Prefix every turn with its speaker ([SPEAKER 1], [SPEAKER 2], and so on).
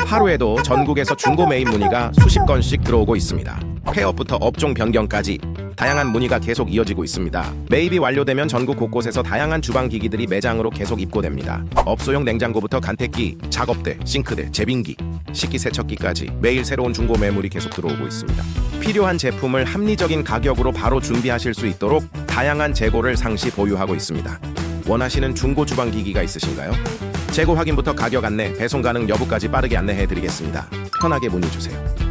[SPEAKER 1] 하루에도 전국에서 중고 매입 문의가 수십 건씩 들어오고 있습니다. 폐업부터 업종 변경까지 다양한 문의가 계속 이어지고 있습니다. 매입이 완료되면 전국 곳곳에서 다양한 주방기기들이 매장으로 계속 입고됩니다. 업소용 냉장고부터 간택기, 작업대, 싱크대, 제빙기, 식기세척기까지 매일 새로운 중고 매물이 계속 들어오고 있습니다. 필요한 제품을 합리적인 가격으로 바로 준비하실 수 있도록 다양한 재고를 상시 보유하고 있습니다. 원하시는 중고 주방기기가 있으신가요? 재고 확인부터 가격 안내, 배송 가능 여부까지 빠르게 안내해드리겠습니다. 편하게 문의주세요.